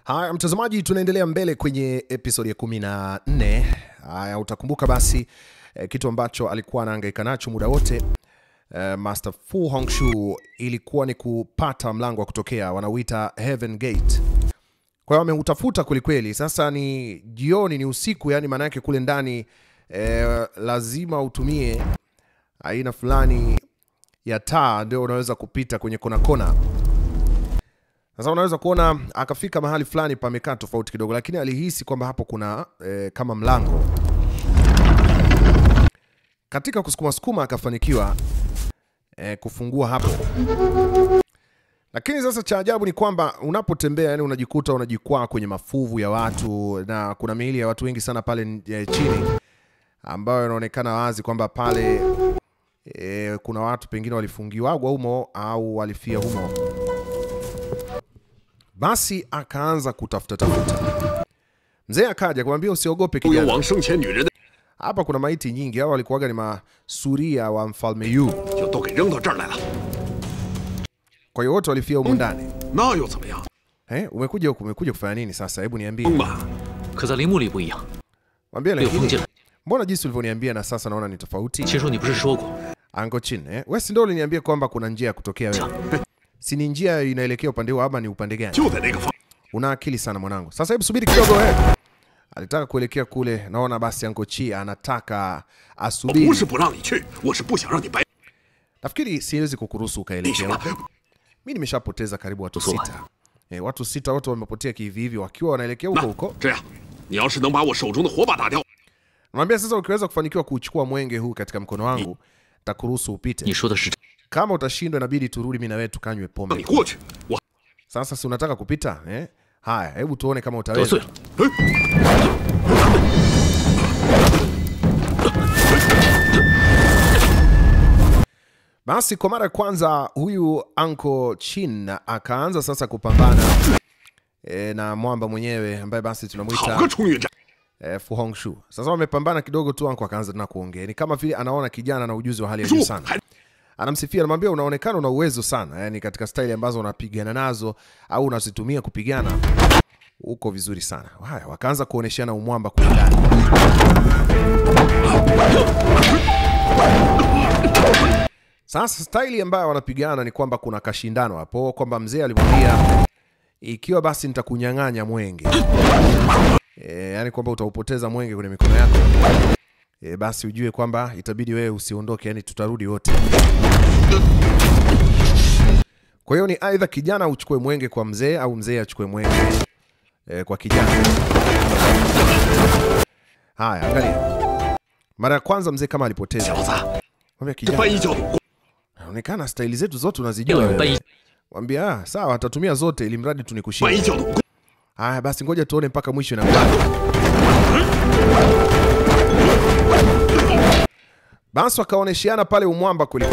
Haya mtazamaji, tunaendelea mbele kwenye episode ya 14. Haya utakumbuka basi kitu ambacho alikuwa anahangaika nacho muda wote Master Fu Hongxue ilikuwa ni kupata mlango wa kutokea, wanauita Heaven Gate. Kwa hiyo ameutafuta kweli. Sasa ni jioni, ni usiku, yani maana yake kule ndani lazima utumie aina fulani ya taa ndio unaweza kupita kwenye kona. Sasa unaweza kuona akafika mahali fulani pamekaa tofauti kidogo, lakini alihisi kwamba hapo kuna kama mlango. Katika kusukuma akafanikiwa kufungua hapo. Lakini sasa cha ajabu ni kwamba unapotembea, yani unajikuta unajikwaa kwenye mafuvu ya watu, na kuna miili ya watu wengi sana pale chini ambayo inaonekana wazi kwamba pale kuna watu pengine walifungiwa humo au walifia humo. Basi akaanza kutafuta. Mzee akaja kumwambia usiogope kijana. Hapa kuna maiti nyingi, hao walikuwaga ni masuria wa mfalme Yu. Kwa hiyo wote walifia humo ndani. Umekuja kufanya nini sasa? Hebu niambie. Mwambie lakini mbona jinsi ulivyoniambia na sasa naona ni tofauti? Uncle Chin, wewe si ndio uliniambia kwamba kuna njia ya kutokea wewe? Si ni njia inaelekea upande wa ama ni upande gani? Una akili sana mwanangu. Sasa hebu subiri kidogo wewe. Alitaka kuelekea kule, naona basi Uncle Chi anataka asubiri. Nafikiri siwezi kukuruhusu ukaelekea huko. Mimi nimeshapoteza karibu watu 6. Watu 6 wote wamepotea kivivi wakiwa wanaelekea huko. Namwambia sasa ukiweza kufanikiwa kuchukua mwenge huu katika mkono wangu, nitakuruhusu upite. Kama utashindwa inabidi turudi mimi na wewe tukanywe pombe. Sasa si unataka kupita? Haya, hebu tuone kama utaweza. Basi kwa mara ya kwanza huyu Uncle Chin akaanza sasa kupambana na mwamba mwenyewe ambaye basi tunamuita Fu Hongxue. Sasa wamepambana kidogo tu, Uncle akaanza tena kuongea. Ni kama vile anaona kijana na ujuzi wa hali ya juu sana. Anamsifia, anamwambia unaonekana una uwezo sana, yani katika style ambazo unapigana nazo au unazitumia kupigana uko vizuri sana. Haya, wakaanza kuoneshana umwamba kule ndani. Sasa style ambayo wanapigana ni kwamba kuna kashindano hapo, kwamba mzee alimwambia ikiwa basi nitakunyang'anya mwenge, yani kwamba utaupoteza mwenge kwenye mikono yako, basi ujue kwamba itabidi wewe usiondoke, yani tutarudi wote. Kwa hiyo ni aidha kijana uchukue mwenge kwa mzee au mzee achukue mwenge kwa kijana. Haya, angalia. Mara ya kwanza mzee kama alipoteza. Mwambie kijana, inaonekana staili zetu zote unazijua wewe. Mwambie sawa, atatumia zote ili mradi tunikushinde. Haya basi ngoja tuone mpaka mwisho na mbali. Basi wakaoneshiana pale umwamba kweli.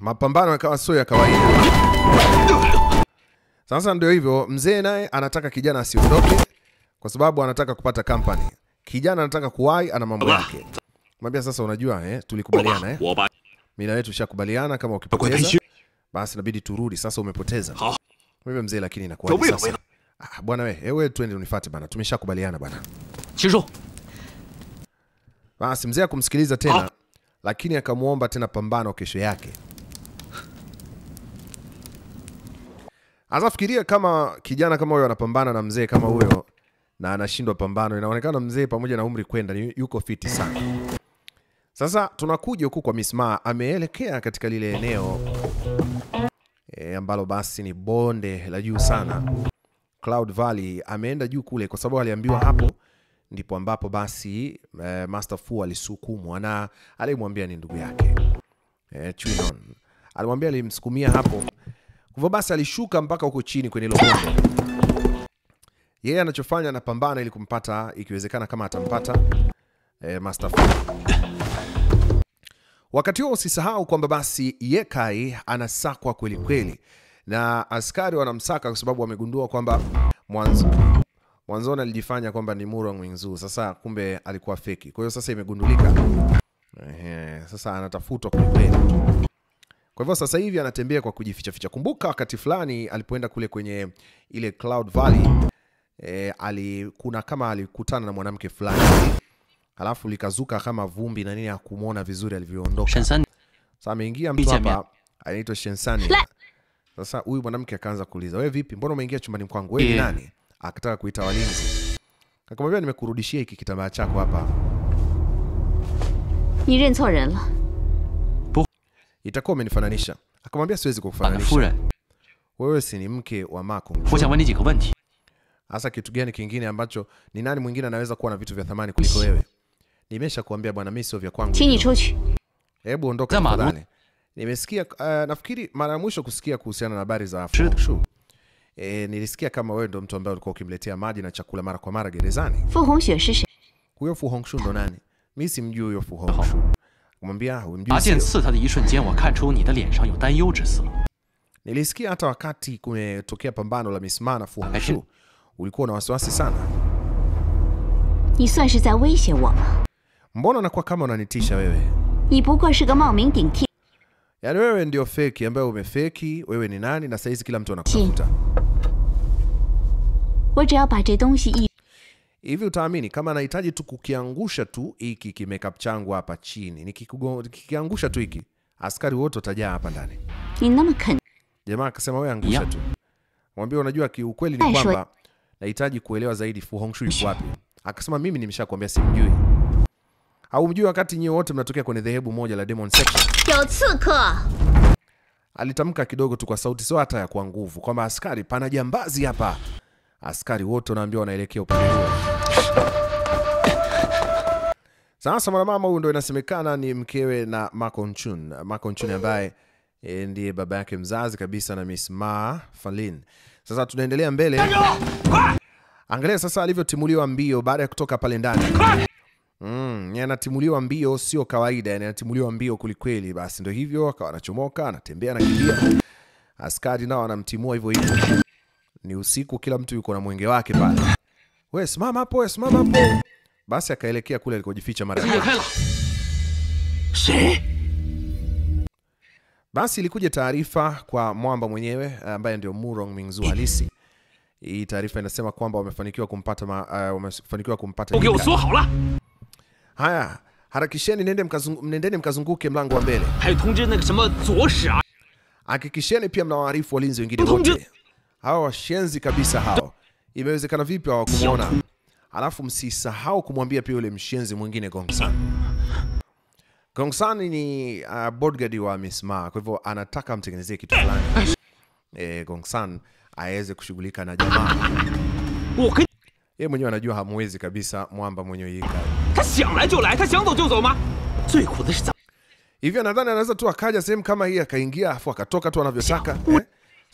Mapambano yakawa sio ya kawaida. Sasa ndio hivyo, mzee naye anataka kijana asiondoke kwa sababu anataka kupata company. Kijana anataka kuwai, ana mambo yake. Mwambia sasa unajua tulikubaliana mimi na wewe tushakubaliana kama ukipoteza basi inabidi turudi, sasa umepoteza. Mwambie mzee lakini inakuwa sasa. Bwana wewe twende unifuate bana, tumeshakubaliana bana. Basi mzee akumsikiliza tena, lakini akamuomba tena pambano kesho yake. Azafikiria kama kijana kama huyo anapambana na mzee kama huyo na anashindwa pambano, inaonekana mzee pamoja na umri kwenda yuko fiti sana. Sasa tunakuja huku kwa Miss Ma, ameelekea katika lile eneo ambalo basi ni bonde la juu sana, Cloud Valley. Ameenda juu kule kwa sababu aliambiwa hapo ndipo ambapo basi Master Fu alisukumwa na alimwambia ni ndugu yake Chuinon. Alimwambia alimsukumia hapo. Kwa hivyo basi alishuka mpaka huko chini kwenye ile bonde. Yeye anachofanya anapambana ili kumpata, ikiwezekana kama atampata Master Fu. Wakati huo usisahau kwamba basi Ye Kai anasakwa kweli na askari wanamsaka kwa sababu wamegundua kwamba mwanzoni alijifanya kwamba ni Murong Wingzu, sasa kumbe alikuwa feki. Kwa hiyo sasa imegundulika. Sasa anatafutwa kweli. Kwa hivyo sasa hivi anatembea kwa kujificha ficha. Kumbuka wakati fulani alipoenda kule kwenye ile Cloud Valley, alikutana na mwanamke fulani. Alafu likazuka kama vumbi na nini, hakumuona vizuri alivyoondoka. Sasa ameingia mtu hapa anaitwa Shensani. Sasa huyu mwanamke akaanza kuuliza, "Wewe vipi? Mbona umeingia chumbani kwangu? Wewe ni nani?" Akataka kuita walinzi. Akamwambia, "Nimekurudishia hiki kitambaa chako hapa." Ni renzo ren la. Itakuwa umenifananisha. Akamwambia, "Siwezi kukufananisha. Wewe si ni mke wa Ma Kongqun." Hasa kitu gani kingine ambacho ni nani mwingine anaweza kuwa na vitu vya thamani kuliko wewe? Nimesha kuambia bwana, mimi sio vya kwangu. Hebu ondoka tafadhali. Nimesikia nafikiri mara ya mwisho kusikia kuhusiana na habari za Fu Hongxue. Nilisikia kama wewe ndo mtu ambaye ulikuwa ukimletea maji na chakula mara kwa mara gerezani. Fu Hongxue shi? Huyo Fu Hongxue ndo nani? Mimi simjui huyo Fu Hongxue. Kumwambia humjui. Nilisikia hata wakati kumetokea pambano la Miss Ma na Fu Hongxue ulikuwa na wasiwasi sana. Ni suan shi zai weixie wo ma? Mbona unakuwa kama unanitisha wewe? Ni bu guo shi ge mao ming ding tie. Yaani wewe ndio fake ambaye umefeki, wewe ni nani na saizi kila mtu anakutafuta. Hivi utaamini kama anahitaji tu kukiangusha tu hiki kimakeup changu hapa chini. Nikikiangusha tu hiki, askari wote watajaa hapa ndani. Jamaa akasema wewe angusha tu. Mwambie unajua kiukweli ni kwamba nahitaji kuelewa zaidi Fu Hongxue yuko wapi. Akasema mimi nimeshakwambia simjui. Haumjui wakati nyinyi wote mnatokea kwenye dhehebu moja la Demon Section. Alitamka kidogo tu kwa sauti, sio hata ya kwa nguvu, kwamba askari, pana jambazi hapa. Askari wote wanaambiwa wanaelekea upande huo. Sasa mwanamama huyu ndo inasemekana ni mkewe na Ma Kongqun. Ma Kongqun ambaye ndiye baba yake mzazi kabisa na Miss Ma Fangling. Sasa tunaendelea mbele. Angalia sasa alivyotimuliwa mbio baada ya kutoka pale ndani. Anatimuliwa mbio sio kawaida, anatimuliwa mbio kulikweli. Basi ndio hivyo, akawa anachomoka, anatembea na kimbia. Askari nao wanamtimua hivyo hivyo. Ni usiku, kila mtu yuko na mwenge wake pale. Wewe simama hapo, wewe simama hapo. Basi akaelekea kule alikojificha mara ya. Basi ilikuja taarifa kwa mwamba mwenyewe ambaye ndio Murong Mingzu halisi. Hii taarifa inasema kwamba wamefanikiwa kumpata Haya, harakisheni nendeni mkazunguke mlango wa mbele. Hakikisheni pia mnawaarifu walinzi wengine wote. Hawa washenzi kabisa hao. Imewezekana vipi hawakumuona? Alafu msisahau kumwambia pia yule mshenzi mwingine Gongsan. Gongsan ni bodyguard wa Miss Ma, kwa hivyo anataka mtengenezee kitu fulani. Gongsan aweze kushughulika na jamaa. Yeye mwenyewe anajua hamwezi kabisa mwamba mwenyewe yika. Hivyo nadhani anaweza tu akaja sehemu kama hii akaingia afu akatoka tu anavyotaka.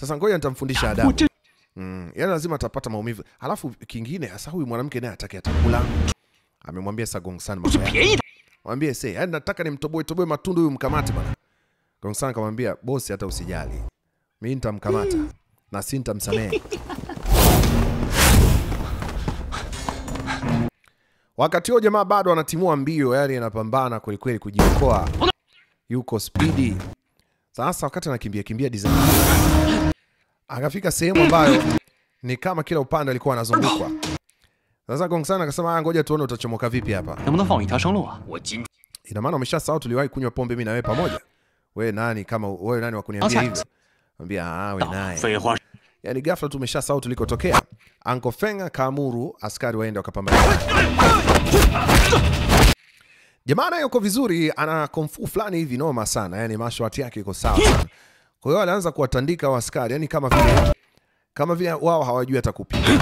Sasa ngoja nitamfundisha adabu. Yaani lazima atapata maumivu. Alafu kingine hasa huyu mwanamke naye atake atakula. Amemwambia sa Gongsan mambo yake. Mwambie yaani nataka nimtoboe matundu huyu mkamate bwana. Gongsan akamwambia bosi, hata usijali. Mimi nitamkamata na si nitamsamehe. Wakati huo jamaa bado anatimua mbio, yani anapambana kweli kweli kujiokoa. Yuko speedy. Sasa wakati anakimbia design, akafika sehemu ambayo ni kama kila upande alikuwa anazungukwa. Sasa Gongsan akasema ngoja tuone utachomoka vipi hapa. Ina maana umeshasahau tuliwahi kunywa pombe mimi na wewe pamoja? Wewe nani kama wewe nani wa kuniambia hivyo? Mwambia wewe naye. Yani ghafla tumeshasahau tulikotokea. Uncle Feng kaamuru askari waende wakapambana. Jamaa yuko vizuri, ana kung fu fulani hivi noma sana, yani martial art yake iko sawa sana. Kwa hiyo alianza kuwatandika askari, yani kama vile wao hawajui hata kupiga.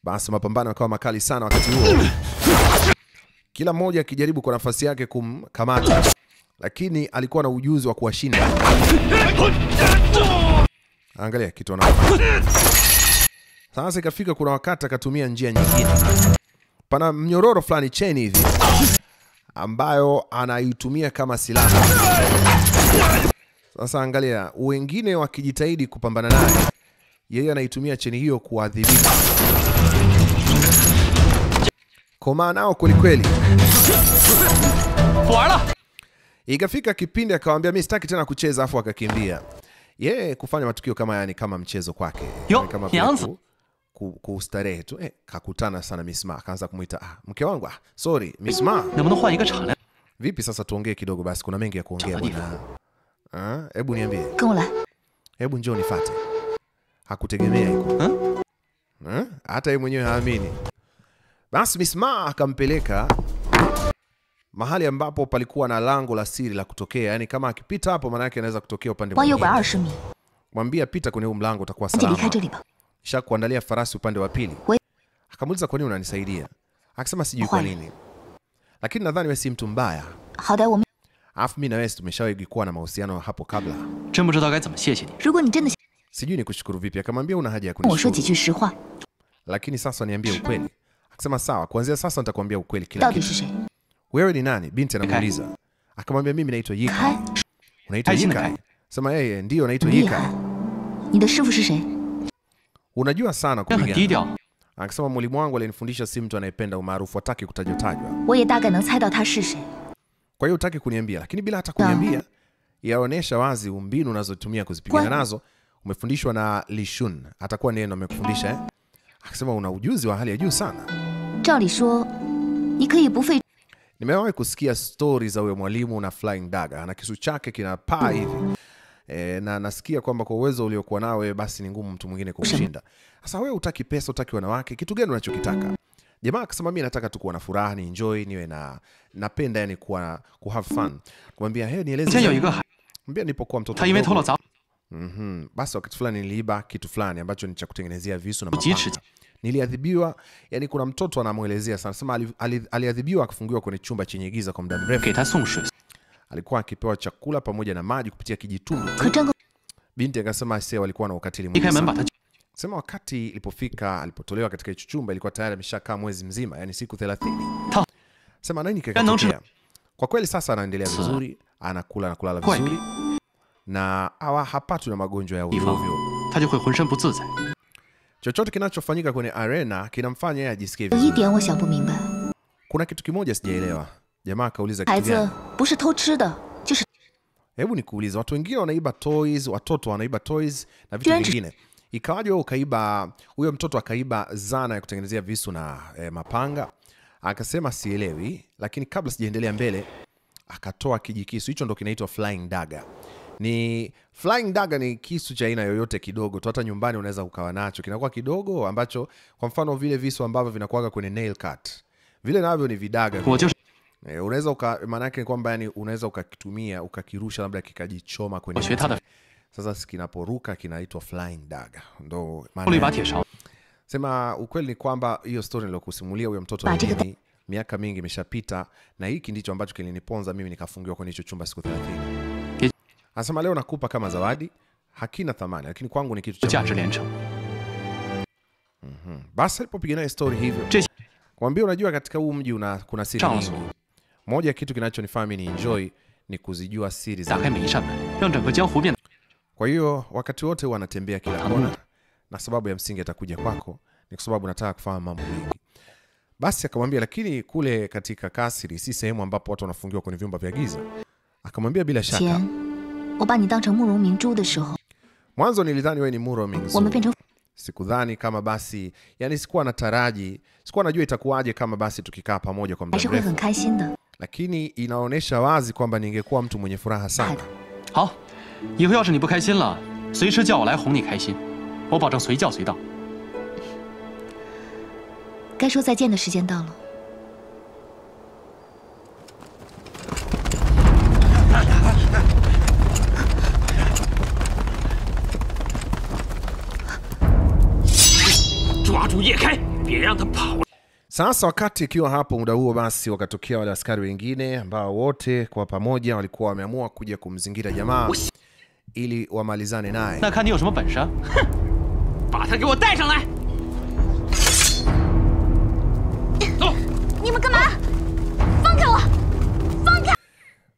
Basi mapambano yakawa makali sana wakati huo. Kila mmoja akijaribu kwa nafasi yake kumkamata, lakini alikuwa na ujuzi wa kuwashinda. Angalia kitu anafanya. Sasa ikafika kuna wakati akatumia njia nyingine. Pana mnyororo fulani cheni hivi ambayo anaitumia kama silaha. Sasa angalia, wengine wakijitahidi kupambana naye, yeye anaitumia cheni hiyo kuadhibiwa. Koma nao kweli kweli. Ikafika kipindi akamwambia mimi sitaki tena kucheza, afu akakimbia. Yeye kufanya matukio kama haya ni kama mchezo kwake. Kama kustarehe tu. Kakutana sana Miss Ma, akaanza kumuita mke wangu. Sorry, Miss Ma. Vipi sasa tuongee kidogo basi, kuna mengi ya kuongea bwana. Hebu niambie. Hebu njoo nifuate. Hakutegemea hiko. Hata yeye mwenyewe haamini. Basi Miss Ma akampeleka mahali ambapo palikuwa na lango la siri la kutokea. Yani kama akipita hapo maana yake anaweza kutokea upande mwingine. Mwambie pita kwenye huu mlango utakuwa salama. Kisha kuandalia farasi upande wa pili. Akamuuliza kwa nini unanisaidia? Akasema sijui kwa nini. Lakini nadhani wewe si mtu mbaya. Alafu mimi na wewe tumeshawahi kuwa na mahusiano hapo kabla. Sijui nikushukuru vipi. Akamwambia una haja ya kunishukuru. Lakini sasa niambie ukweli. Akasema sawa, kuanzia sasa nitakwambia ukweli kila kitu. Wewe ni nani? Binti anamuuliza. Akamwambia mimi naitwa Ye Kai. Unaitwa Ye Kai? Sema yeye ndio naitwa Ye Kai. Unajua sana kupigana. Akasema mwalimu wangu alinifundisha si mtu anayependa umaarufu, hataki kutajwa tajwa. Kwa hiyo hutaki kuniambia, lakini bila hata kuniambia yaonesha wazi mbinu unazotumia kuzipigana nazo. Umefundishwa na Li Shun, atakuwa neno amekufundisha. Akasema una ujuzi wa hali ya juu sana. Nimewahi kusikia stories za huyo mwalimu na Flying Dagger. Ana kisu chake kinapaa hivi. Na nasikia kwamba kwa uwezo uliokuwa nao wewe basi ni ngumu mtu mwingine kumshinda. Sasa wewe hutaki pesa, hutaki wanawake, kitu gani unachokitaka? Jamaa akasema mimi nataka tu kuwa na furaha, ni enjoy, niwe napenda yani ku have fun. Kumwambia nieleze. Mwambia nilipokuwa mtoto. Basi wakati fulani niliiba kitu fulani ambacho ni cha kutengenezea visu na mapanga. Niliadhibiwa, yani kuna mtoto anamuelezea sana. Sema aliadhibiwa akafungiwa kwenye chumba chenye giza kwa muda mrefu. Alikuwa akipewa chakula pamoja na maji kupitia kijitundu. Binti akasema sasa walikuwa na ukatili mwingi. Sema wakati ilipofika alipotolewa katika hicho chumba ilikuwa tayari ameshakaa mwezi mzima, yani siku 30. Sema nini kikatokea? Kwa kweli sasa anaendelea vizuri, anakula na kulala vizuri. Na hapatwi na magonjwa ya ovyo. Chochote kinachofanyika kwenye arena kinamfanya yeye ajisikie vizuri. Kuna kitu kimoja sijaelewa. Jamaa akauliza kitu gani? Hebu nikuulize, watu wengine wanaiba toys, watoto wanaiba toys na vitu vingine. Ikawaje wewe ukaiba, huyo mtoto akaiba zana ya kutengenezea visu na mapanga? Akasema sielewi, lakini kabla sijaendelea mbele akatoa kijikisu. Hicho ndo kinaitwa Flying Dagger. Flying Dagger ni kisu cha aina yoyote kidogo tu, hata nyumbani unaweza ukawa nacho. Kinakuwa kidogo ambacho kwa mfano vile visu ambavyo vinakuwa kwenye nail cut. Vile navyo ni vidaga. Unaweza maana yake ni kwamba yani unaweza ukakitumia ukakirusha labda kikajichoma kwenye. Sasa kinaporuka kinaitwa Flying Dagger. Ndo maana. Sema ukweli ni kwamba hiyo story nilokusimulia huyo mtoto ni miaka mingi imeshapita na hiki ndicho ambacho kiliniponza mimi nikafungiwa kwenye hicho chumba siku 30. Anasema leo nakupa kama zawadi, hakina thamani lakini kwangu ni kitu cha basi alipopigana story hivyo. Kwambia unajua katika huu mji kuna siri nyingi. Moja kitu kinachonifanya mimi ni enjoy ni kuzijua siri za. Kwa hiyo wakati wote huwa anatembea kila kona na sababu ya msingi atakuja kwako ni kwa sababu nataka kufahamu mambo mengi. Basi akamwambia lakini kule katika kasri si sehemu ambapo watu wanafungiwa kwenye vyumba vya giza. Akamwambia bila shaka. Mwanzo nilidhani wewe ni Muro Mingzu. Sikudhani kama basi, yani sikuwa nataraji, sikuwa najua itakuwaje kama basi tukikaa pamoja kwa muda mrefu. Lakini inaonesha wazi kwamba ningekuwa mtu mwenye furaha sana. 好，以后要是你不开心了，随时叫我来哄你开心，我保证随叫随到。该说再见的时间到了。抓住叶开，别让他跑。 Sasa wakati ikiwa hapo muda huo basi wakatokea wale askari wengine ambao wote kwa pamoja walikuwa wameamua kuja kumzingira jamaa ili wamalizane naye. 那看你有什么本事，把他给我带上来。走。你们干嘛？放开我！放开！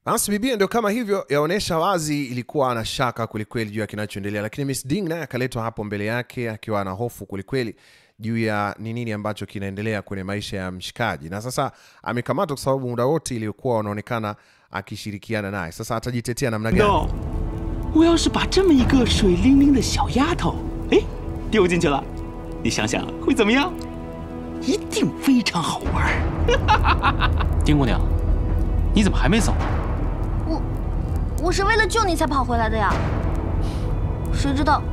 Basi bibia ndio kama hivyo, yaonesha wazi ilikuwa ana shaka kwelikweli juu ya kinachoendelea, lakini Miss Ding naye akaletwa hapo mbele yake akiwa ana hofu kwelikweli juu ya ni nini ambacho kinaendelea kwenye maisha ya mshikaji, na sasa amekamatwa kwa sababu muda wote ilikuwa wanaonekana akishirikiana naye. Sasa atajitetea namna gani? No. 我要是把这么一个水灵灵的小丫头，哎，丢进去了，你想想会怎么样？一定非常好玩。丁姑娘，你怎么还没走？我是为了救你才跑回来的呀，谁知道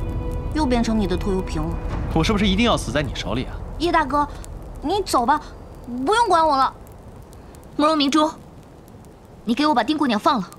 又变成你的拖油瓶了。我是不是一定要死在你手里啊？叶大哥，你走吧，不用管我了。慕容明珠，你给我把丁姑娘放了。